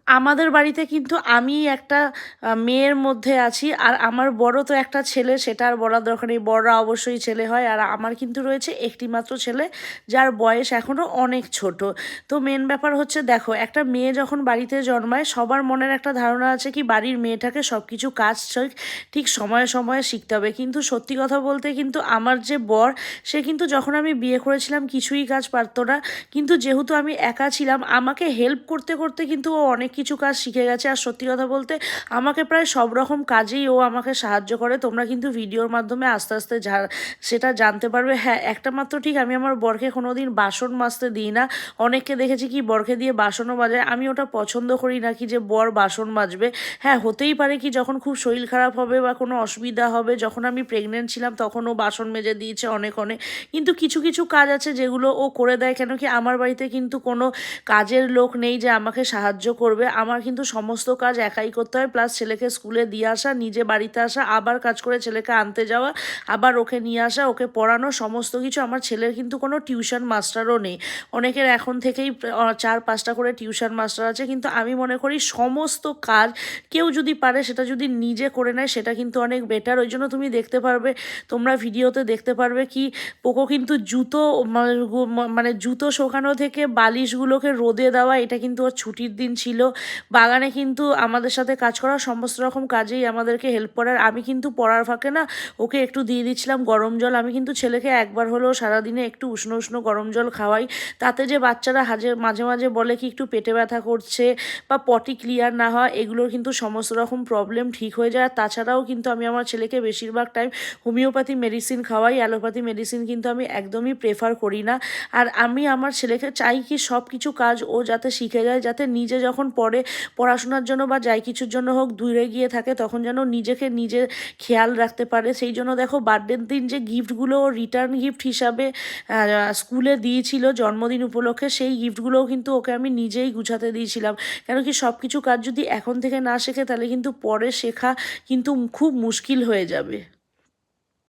আমাদের বাড়িতে কিন্তু আমি একটা মেয়ের মধ্যে আছি, আর আমার বড় তো একটা ছেলে, সেটা আর বলার দরকার নেই, বড়রা অবশ্যই ছেলে হয়। আর আমার কিন্তু রয়েছে একটি মাত্র ছেলে, যার বয়স এখনও অনেক ছোট। তো মেন ব্যাপার হচ্ছে, দেখো, একটা মেয়ে যখন বাড়িতে জন্মায় সবার মনের একটা ধারণা আছে কি বাড়ির মেয়েটাকে সব কিছু কাজ ঠিক সময়ে সময়ে শিখতে হবে। কিন্তু সত্যি কথা বলতে কিন্তু আমার যে বর, সে কিন্তু যখন আমি বিয়ে করেছিলাম কিছুই কাজ পারতো না, কিন্তু যেহেতু আমি একা ছিলাম আমাকে হেল্প করতে করতে কিন্তু ও অনেক কিছু কাজ শিখে গেছে। আর সত্যি কথা বলতে আমাকে প্রায় সব রকম কাজেই ও আমাকে সাহায্য করে। তোমরা কিন্তু ভিডিওর মাধ্যমে আস্তে আস্তে সেটা জানতে পারবে। হ্যাঁ, একটা মাত্র ঠিক আমি আমার বরকে কোনোদিন বাসন মাজতে দিই না। অনেককে দেখেছি কি বরকে দিয়ে বাসনও মাজায়, আমি ওটা পছন্দ করি না কি যে বর বাসন মাজবে। হ্যাঁ, হতেই পারে কি যখন খুব শরীর খারাপ হবে বা কোনো অসুবিধা হবে, যখন আমি প্রেগনেন্ট ছিলাম তখন ও বাসন মেজে দিয়েছে অনেক অনেক। কিন্তু কিছু কিছু কাজ আছে যেগুলো ও করে দেয়, কেন কি আমার বাড়িতে কিন্তু কোনো কাজের লোক নেই যে আমাকে সাহায্য করবে। আমার কিন্তু সমস্ত কাজ একাই করতে হয়, প্লাস ছেলেকে স্কুলে দিয়ে আসা, নিজে বাড়িতে আসা, আবার কাজ করে ছেলেকে আনতে যাওয়া, আবার ওকে নিয়ে আসা, ওকে পড়ানো, সমস্ত কিছু। আমার ছেলের কিন্তু কোনো টিউশন মাস্টারও নেই। অনেকের এখন থেকেই 4-5টা করে টিউশন মাস্টার আছে, কিন্তু আমি মনে করি সমস্ত কাজ কেউ যদি পারে সেটা যদি নিজে করে নেয় সেটা কিন্তু অনেক বেটার। ওই জন্য তুমি দেখতে পারবে, তোমরা ভিডিওতে দেখতে পারবে কি পোকো কিন্তু জুতো মানে জুতো শোকানো থেকে বালিশগুলোকে রোদে দেওয়া, এটা কিন্তু ওর ছুটির দিন ছিল। বাগানে কিন্তু আমাদের সাথে কাজ করা, সমস্ত রকম কাজেই আমাদেরকে হেল্প করার। আমি কিন্তু পড়ার ফাঁকে না ওকে একটু দিয়ে দিচ্ছিলাম গরম জল। আমি কিন্তু ছেলেকে একবার হলেও সারাদিনে একটু উষ্ণ উষ্ণ গরম জল খাওয়াই। তাতে যে বাচ্চারা মাঝে মাঝে বলে কি একটু পেটে ব্যথা করছে বা পটি ক্লিয়ার না হয়, এগুলোর কিন্তু সমস্ত রকম প্রবলেম ঠিক হয়ে যায়। আর তাছাড়াও কিন্তু আমি আমার ছেলেকে বেশিরভাগ টাইম হোমিওপ্যাথি মেডিসিন খাওয়াই, অ্যালোপ্যাথি মেডিসিন কিন্তু আমি একদমই প্রেফার করি না। আর আমি আমার ছেলেকে চাই কি সব কিছু কাজ ও যাতে শিখে যায়, যাতে নিজে যখন পড়ে, পড়াশোনার জন্য বা যাই কিছুর জন্য হোক দূরে গিয়ে থাকে, তখন যেন নিজেকে নিজে খেয়াল রাখতে পারে। সেই জন্য দেখো বার্থডের দিন যে গিফটগুলো রিটার্ন গিফট হিসাবে স্কুলে দিয়েছিল জন্মদিন উপলক্ষে, সেই গিফটগুলোও কিন্তু ওকে আমি নিজেই গুছাতে দিয়েছিলাম। কেন কি সব কিছু কাজ যদি এখন থেকে না শেখে তাহলে কিন্তু পরে শেখা কিন্তু খুব মুশকিল হয়ে যাবে।